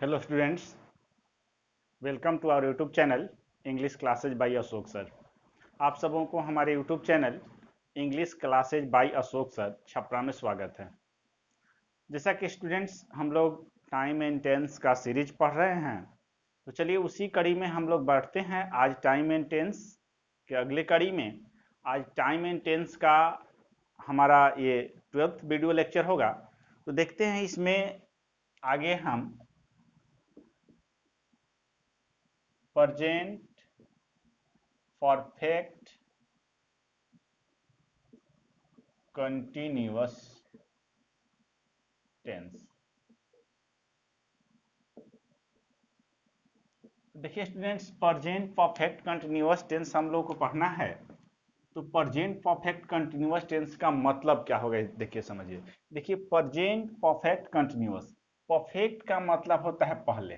Hello students, welcome to our YouTube channel English classes by Ashok sir. आप सबों को हमारे YouTube channel English classes by Ashok sir Chhapra में स्वागत है। जैसा कि स्टूडेंट्स हम लोग टाइम एंड टेंस का सीरीज पढ़ रहे हैं, तो चलिए उसी कड़ी में हम लोग बढ़ते हैं। आज टाइम एंड टेंस के अगले कड़ी में आज टाइम एंड टेंस का हमारा ये 12th वीडियो लेक्चर होगा। तो देखते हैं इसमें आगे हम प्रेजेंट परफेक्ट कंटिन्यूअस टेंस। देखिए students, present perfect continuous tense हम लोग को पढ़ना है। तो प्रेजेंट परफेक्ट कंटिन्यूअस टेंस का मतलब क्या होगा, देखिए समझिए। देखिए प्रेजेंट परफेक्ट कंटिन्यूअस, परफेक्ट का मतलब होता है पहले,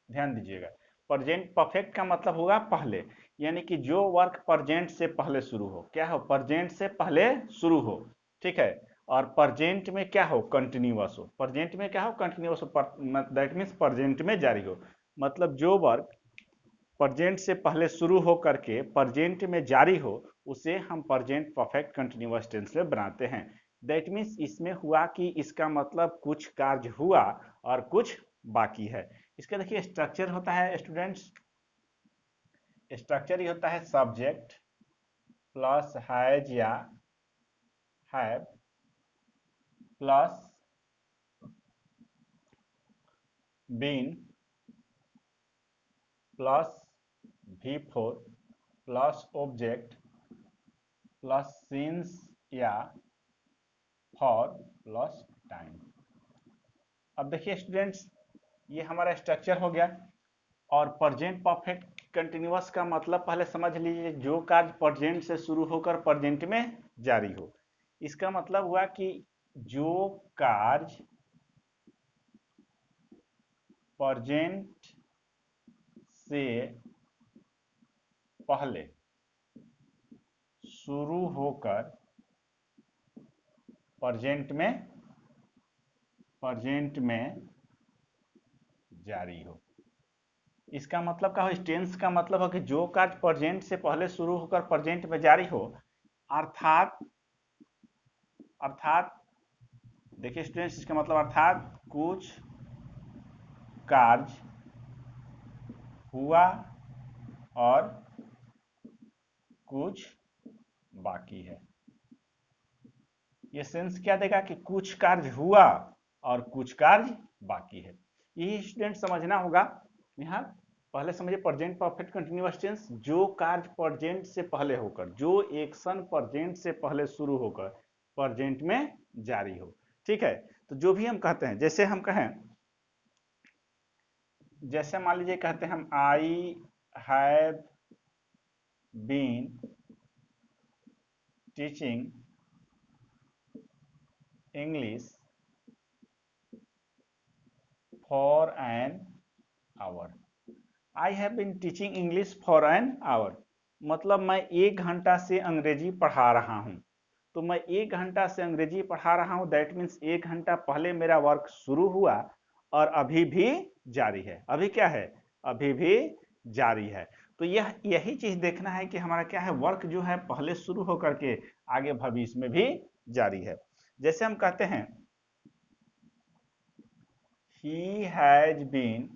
ध्यान दीजिएगा। प्रेजेंट परफेक्ट का मतलब होगा पहले, यानी कि जो वर्क प्रेजेंट से पहले शुरू हो, क्या हो, प्रेजेंट से पहले शुरू हो, ठीक है। और प्रेजेंट में क्या हो, कंटिन्यूअस हो। प्रेजेंट में क्या हो, कंटिन्यूअस हो, दैट मीन्स प्रेजेंट में जारी हो। मतलब जो वर्क प्रेजेंट से पहले शुरू हो करके प्रेजेंट में जारी हो, उसे हम प्रेजेंट परफेक्ट कंटिन्यूअस टेंस में बनाते हैं। दैट मीन्स इसमें हुआ कि इसका मतलब कुछ कार्य हुआ और कुछ बाकी है। इसका देखिए स्ट्रक्चर होता है स्टूडेंट्स, स्ट्रक्चर ये होता है सब्जेक्ट प्लस हैज या have plus been plus V4 plus object plus since या फॉर प्लस टाइम। अब देखिए स्टूडेंट्स, ये हमारा स्ट्रक्चर हो गया। और प्रेजेंट परफेक्ट कंटिन्यूअस का मतलब पहले समझ लीजिए, जो कार्य प्रेजेंट से शुरू होकर प्रेजेंट में जारी हो। इसका मतलब हुआ कि जो कार्य प्रेजेंट से पहले शुरू होकर प्रेजेंट में जारी हो। इसका मतलब क्या हो, टेंस का मतलब हो कि जो कार्य प्रेजेंट से पहले शुरू होकर प्रेजेंट में जारी हो। अर्थात अर्थात देखिए स्टूडेंट्स, इसका मतलब अर्थात कुछ कार्य हुआ और कुछ बाकी है। ये सेंस क्या देगा कि कुछ कार्य हुआ और कुछ कार्य बाकी है। यही स्टूडेंट समझना होगा। यहाँ पहले समझिए, प्रेजेंट परफेक्ट कंटिन्यूअस टेंस, जो कार्य प्रेजेंट से पहले होकर, जो एक्शन प्रेजेंट से पहले शुरू होकर प्रेजेंट में जारी हो, ठीक है। तो जो भी हम कहते हैं, जैसे हम कहें, जैसे मान लीजिए कहते हैं हम I have been teaching English for an hour. I have been teaching English for an hour, मतलब मैं 1 घंटा से अंग्रेजी पढ़ा रहा हूं। तो मैं 1 घंटा से अंग्रेजी पढ़ा रहा हूं, दैट मीन्स 1 घंटा पहले मेरा वर्क शुरू हुआ और अभी भी जारी है। अभी क्या है, अभी भी जारी है। तो यही चीज देखना है कि हमारा क्या है, वर्क जो है पहले शुरू होकर के आगे भविष्य में भी जारी है। जैसे हम कहते हैं he has been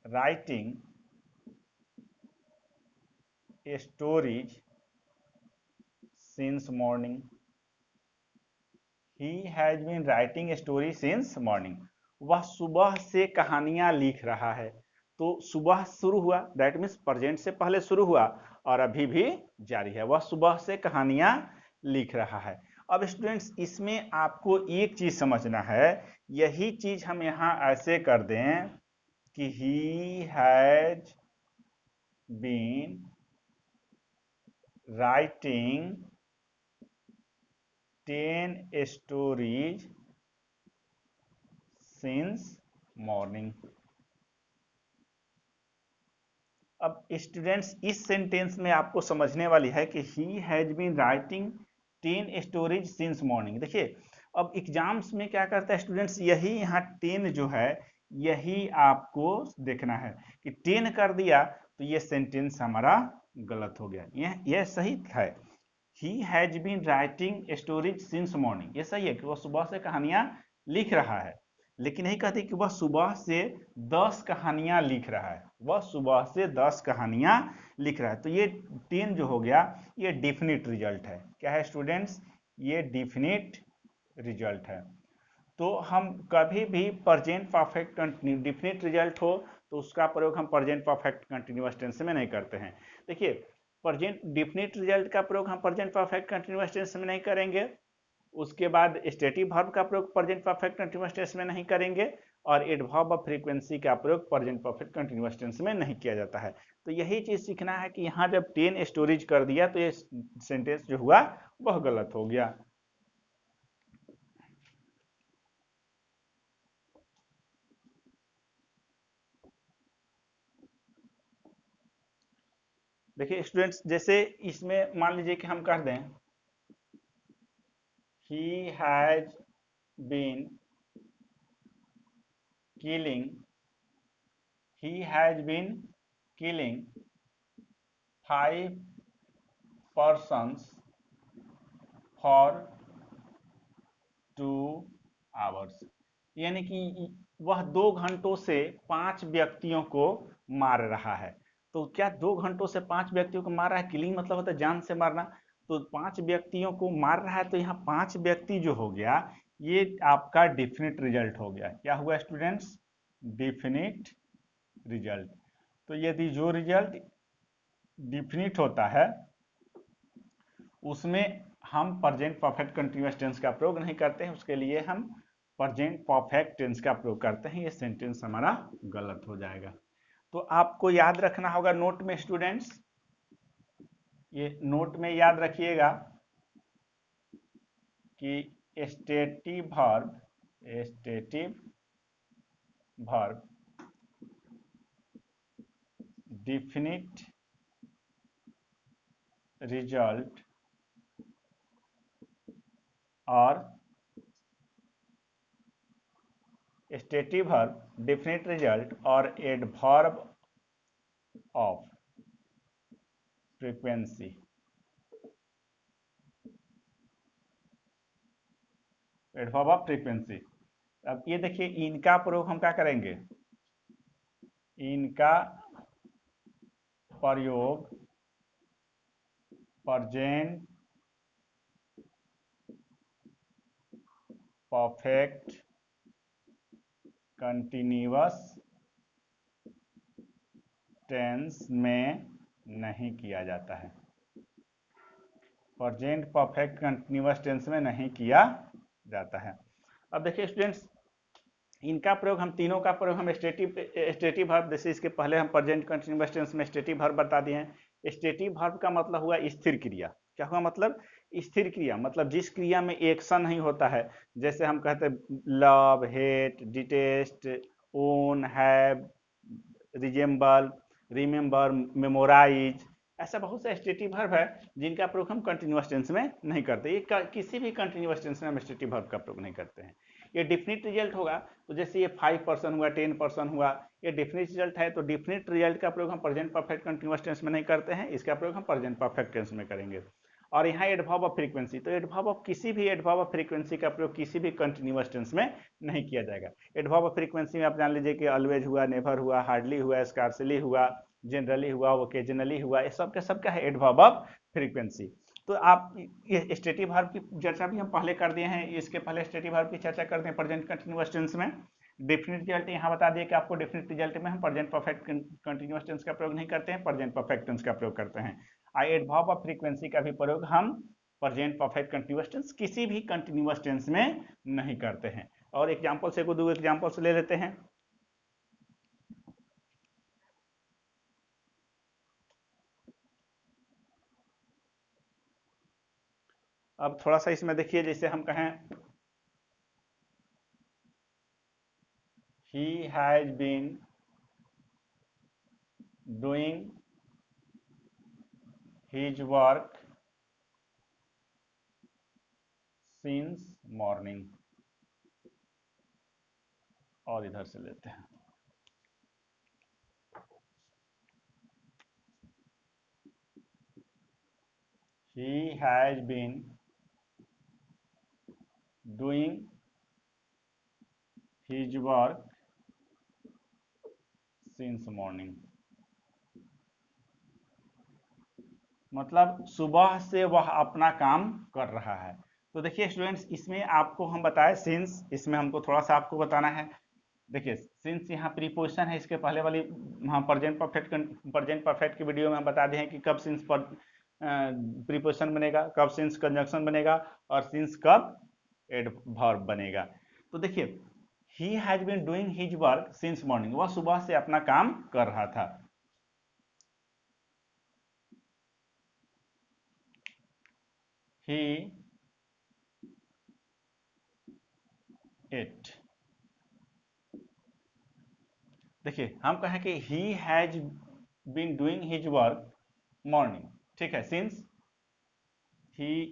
writing stories since morning. He has been writing story since morning, वह सुबह से कहानियां लिख रहा है। तो सुबह शुरू हुआ, दैट मीन्स प्रेजेंट से पहले शुरू हुआ और अभी भी जारी है, वह सुबह से कहानियां लिख रहा है। अब स्टूडेंट्स, इसमें आपको एक चीज समझना है। यही चीज हम यहां ऐसे कर दें कि he has been writing 10 stories since morning. अब स्टूडेंट्स, इस सेंटेंस में आपको समझने वाली है कि he has been writing 10 stories since morning. देखिए अब एग्जाम्स में क्या करता है स्टूडेंट्स, यही यहाँ 10 जो है यही आपको देखना है कि 10 कर दिया तो ये सेंटेंस हमारा गलत हो गया। यह सही है, he has been writing stories since morning, ये सही है कि वह सुबह से कहानियां लिख रहा है, लेकिन नहीं कहते कि वह सुबह से 10 कहानियां लिख रहा है, वह सुबह से 10 कहानियां लिख रहा है। तो ये 10 जो हो गया ये डिफिनिट रिजल्ट है। क्या है स्टूडेंट्स, ये डिफिनिट रिजल्ट है। तो हम कभी भी प्रेजेंट परफेक्ट डिफिनिट रिजल्ट हो तो उसका प्रयोग हम प्रेजेंट परफेक्ट कंटिन्यूअस टेंस में नहीं करते हैं। देखिए प्रेजेंट डिफिनिट रिजल्ट का प्रयोग हम प्रेजेंट परफेक्ट कंटिन्यूअस टेंस में नहीं करेंगे, उसके बाद स्टेटिव वर्ब का प्रयोग प्रेजेंट परफेक्ट कंटिन्यूअस टेंस में नहीं करेंगे, और एडवर्ब ऑफ फ्रीक्वेंसी का प्रयोग प्रेजेंट परफेक्ट कंटिन्यूअस टेंस में नहीं किया जाता है। तो यही चीज सीखना है कि यहाँ जब 10 स्टोरेज कर दिया तो ये सेंटेंस जो हुआ वह गलत हो गया। देखिए स्टूडेंट्स, जैसे इसमें मान लीजिए कि हम कर दें he has been killing, he has been killing 5 persons for 2 hours, यानी कि वह 2 घंटों से 5 व्यक्तियों को मार रहा है। तो क्या 2 घंटों से 5 व्यक्तियों को मार रहा है, किलिंग मतलब होता है जान से मारना, तो 5 व्यक्तियों को मार रहा है, तो यहाँ 5 व्यक्ति जो हो गया ये आपका डिफिनिट रिजल्ट हो गया। क्या हुआ स्टूडेंट्स, डिफिनिट रिजल्ट। तो यदि जो रिजल्ट डिफिनिट होता है उसमें हम प्रेजेंट परफेक्ट कंटीन्यूअस टेंस का प्रयोग नहीं करते हैं, उसके लिए हम प्रेजेंट परफेक्ट टेंस का प्रयोग करते हैं, ये सेंटेंस हमारा गलत हो जाएगा। तो आपको याद रखना होगा नोट में स्टूडेंट्स, ये नोट में याद रखिएगा कि स्टेटिव वर्ब डिफिनिट रिजल्ट और स्टेटिव वर्ब डिफिनिट रिजल्ट और adverb of frequency, adverb of frequency. अब ये देखिए इनका प्रयोग हम क्या करेंगे, इनका प्रयोग प्रेजेंट परफेक्ट कंटीन्यूअस टेंस में नहीं किया जाता है, प्रेजेंट परफेक्ट कंटीन्यूअस टेंस में नहीं किया जाता है। अब देखिए स्टूडेंट्स, इनका प्रयोग हम तीनों का प्रयोग हम स्टेटिव वर्ब, जैसे इसके पहले हम प्रेजेंट कंटीन्यूअस टेंस में स्टेटिव वर्ब बता दिए हैं। स्टेटिव वर्ब का मतलब हुआ स्थिर क्रिया। क्या हुआ मतलब, स्थिर क्रिया मतलब जिस क्रिया में एक्शन नहीं होता है, जैसे हम कहते हैं love, hate, detest, own, have, resemble, remember, memorise, ऐसा बहुत सा स्टेटिव वर्ब है जिनका प्रयोग हम कंटिन्यूअस टेंस में नहीं करते। ये किसी भी कंटिन्यूअस टेंस में हम स्टेटिव वर्ब का प्रयोग नहीं करते हैं। ये डिफिनिट रिजल्ट होगा, तो जैसे ये 5% हुआ, 10% हुआ, ये डिफिनिट रिजल्ट है, तो डिफिनिट रिजल्ट का प्रयोग हम प्रेजेंट परफेक्ट कंटिन्यूअस टेंस में नहीं करते हैं, इसका प्रयोग हम प्रेजेंट परफेक्ट टेंस में करेंगे। और यहाँ एडवर्ब ऑफ फ्रीक्वेंसी, तो एडवर्ब ऑफ किसी भी एडवर्ब ऑफ फ्रीक्वेंसी का प्रयोग किसी भी कंटिन्यूअस टेंस में नहीं किया जाएगा। एडवर्ब ऑफ फ्रीक्वेंसी में आप जान लीजिए कि ऑलवेज हुआ, नेवर हुआ, हार्डली हुआ, स्कार्सली हुआ, जनरली हुआ, ओकेजनली हुआ, ये सब का सब क्या है, एडवर्ब ऑफ फ्रीक्वेंसी। तो आप ये स्टेटिव वर्ब की चर्चा भी हम पहले कर दिए हैं, इसके पहले स्टेटिव वर्ब की चर्चा करते हैं प्रेजेंट कंटिन्यूअस टेंस में। डेफिनिट रिजल्ट यहाँ बता दिए कि आपको डेफिनिट रिजल्ट में हम प्रेजेंट परफेक्ट कंटिन्यूअस टेंस का प्रयोग नहीं करते हैं, प्रेजेंट परफेक्ट टेंस का प्रयोग करते हैं। एडवर्ब ऑफ फ्रीक्वेंसी का भी प्रयोग हम प्रेजेंट परफेक्ट कंटिन्यूअस टेंस किसी भी कंटिन्यूअस टेंस में नहीं करते हैं। और एग्जांपल से को दो एग्जांपल से ले लेते हैं। अब थोड़ा सा इसमें देखिए, जैसे हम कहें he has been doing his work since morning, और इधर से लेते हैं he has been doing his work since morning। मतलब सुबह से वह अपना काम कर रहा है। तो देखिए स्टूडेंट्स, इसमें आपको हम बताए सिंस, इसमें हमको थोड़ा सा आपको बताना है। देखिए सिंस यहाँ प्रीपोजिशन है, इसके पहले वाली हाँ प्रेजेंट परफेक्ट की वीडियो में हम बता दिए हैं कि कब सिंस पर प्रीपोजिशन बनेगा, कब सिंस कंजंक्शन बनेगा, और सिंस कब एडवर्ब बनेगा। तो देखिए he has been doing his work since morning, वह सुबह से अपना काम कर रहा था। ही एट, देखिए हम कहें कि he has been doing his work morning, ठीक है, सिंस ही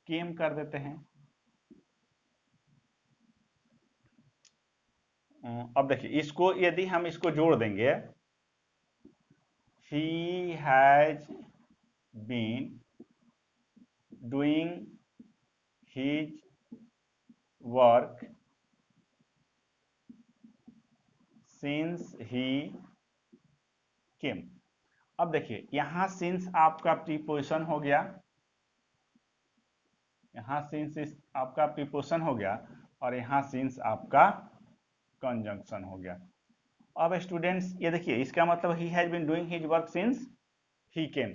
केम कर देते हैं। अब देखिए इसको यदि हम इसको जोड़ देंगे, he has been doing his work since he came। अब देखिए यहां सिंस आपका प्रीपोजिशन हो गया, यहां सिंस आपका प्रीपोजिशन हो गया, और यहां सिंस आपका कंजंक्शन हो गया। अब स्टूडेंट्स ये देखिए इसका मतलब ही has been doing his work since he came,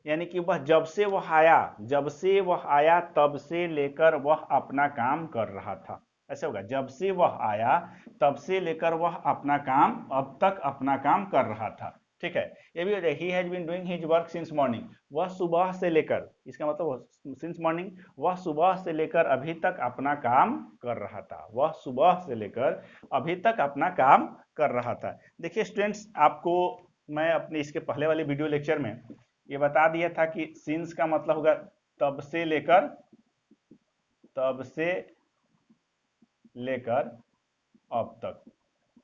यानी कि वह जब से वह आया, जब से वह आया तब से लेकर वह अपना काम कर रहा था। ऐसे होगा, जब से वह आया तब से लेकर वह अपना काम, अब तक अपना काम कर रहा था। ठीक है, ये भी हो जाएगा he has been doing his work since morning, वह सुबह से लेकर, इसका मतलब सिंस मॉर्निंग, वह सुबह से लेकर अभी तक अपना काम कर रहा था, वह सुबह से लेकर अभी तक अपना काम कर रहा था। देखिए स्टूडेंट्स, आपको मैं अपने इसके पहले वाले वीडियो लेक्चर में ये बता दिया था कि सिंस का मतलब होगा तब से लेकर, तब से लेकर अब तक।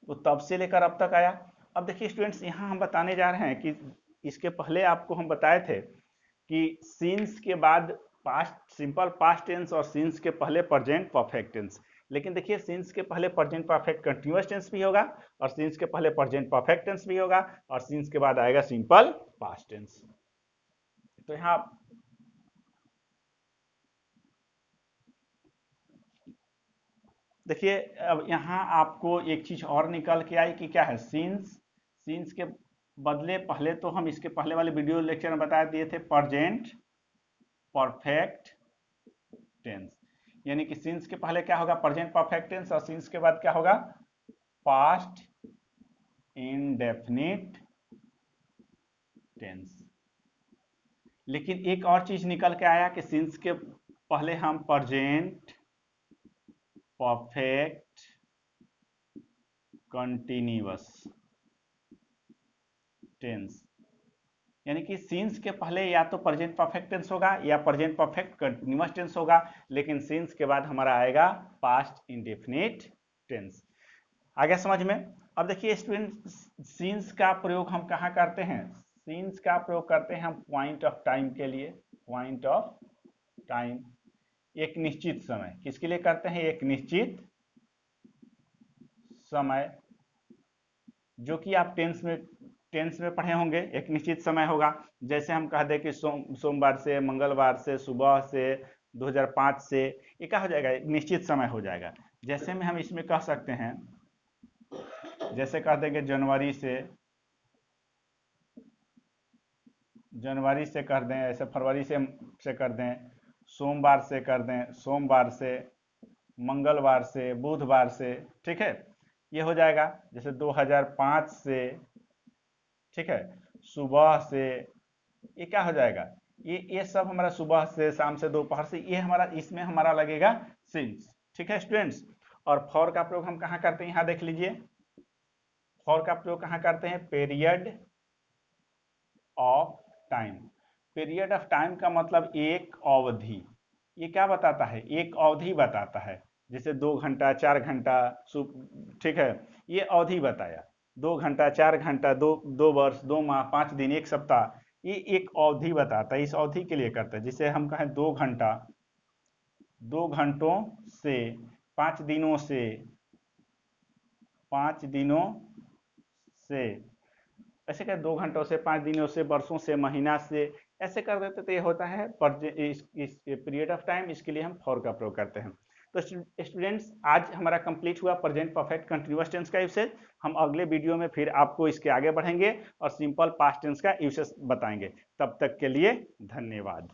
तो तब से लेकर अब तक आया। अब देखिए स्टूडेंट्स, यहाँ हम बताने जा रहे हैं कि इसके पहले आपको हम बताए थे कि सिंस के बाद पास्ट सिंपल पास्ट टेंस और सिंस के पहले प्रेजेंट परफेक्ट टेंस। लेकिन देखिए सिंस के पहले प्रेजेंट परफेक्ट कंटिन्यूअस टेंस भी होगा, और सिंस के पहले प्रेजेंट परफेक्ट टेंस भी होगा, और सिंस के बाद आएगा सिंपल पास्ट टेंस। तो यहाँ देखिए, अब यहाँ आपको एक चीज और निकल के आई कि क्या है, सिंस, सिंस के बदले पहले तो हम इसके पहले वाले वीडियो लेक्चर में बता दिए थे प्रेजेंट परफेक्ट टेंस, यानी कि सिंस के पहले क्या होगा, प्रेजेंट परफेक्ट टेंस, और सिंस के बाद क्या होगा, पास्ट इंडेफिनिट टेंस। लेकिन एक और चीज निकल के आया कि सिंस के पहले हम प्रेजेंट परफेक्ट कंटिन्यूअस टेंस, यानी कि सिंस के पहले या तो प्रेजेंट परफेक्ट टेंस होगा या प्रेजेंट परफेक्ट कंटिन्यूअस टेंस होगा, लेकिन सिंस के बाद हमारा आएगा पास्ट इंडेफिनिट टेंस। आ गया समझ में? अब देखिए स्टूडेंट, सिंस का प्रयोग हम कहाँ करते हैं, सिंस का प्रयोग करते हैं हम पॉइंट ऑफ टाइम के लिए। पॉइंट ऑफ टाइम, एक निश्चित समय, किसके लिए करते हैं, एक निश्चित समय, जो कि आप टेंस में पढ़े होंगे, एक निश्चित समय होगा। जैसे हम कह दें कि सोमवार से, मंगलवार से, सुबह से, 2005 से, ये क्या हो जाएगा, एक निश्चित समय हो जाएगा। जैसे में हम इसमें कह सकते हैं, जैसे कह देंगे जनवरी से कर दें, ऐसे फरवरी से कर दें, सोमवार से कर दें, सोमवार से, मंगलवार से, बुधवार से, ठीक है, ये हो जाएगा। जैसे 2005 से, ठीक है, सुबह से, ये क्या हो जाएगा, ये सब हमारा सुबह से, शाम से, दोपहर से, ये हमारा, इसमें हमारा लगेगा सिंस। ठीक है स्टूडेंट्स, और फॉर का प्रयोग हम कहाँ करते हैं, यहाँ देख लीजिए, फॉर का प्रयोग कहाँ करते हैं, period of time. Period of time का मतलब एक अवधि, ये क्या बताता है, एक अवधि बताता है, जैसे 2 घंटा 4 घंटा, ठीक है, ये अवधि बताया, 2 घंटा 4 घंटा, 2 वर्ष 2 माह 5 दिन 1 सप्ताह, ये एक अवधि बताता है, इस अवधि के लिए करता है। जिसे हम कहें 2 घंटा, 2 घंटों से 5 दिनों से, 5 दिनों से, ऐसे क्या, 2 घंटों से 5 दिनों से, वर्षों से, महीना से, ऐसे कर देते तो ये होता है पर इस पीरियड ऑफ टाइम। इसके लिए हम फॉर का प्रयोग करते हैं। तो स्टूडेंट्स, आज हमारा कंप्लीट हुआ प्रेजेंट परफेक्ट कंटिन्यूअस टेंस का यूसेज। हम अगले वीडियो में फिर आपको इसके आगे बढ़ेंगे और सिंपल पास्ट टेंस का यूसेज बताएंगे। तब तक के लिए धन्यवाद।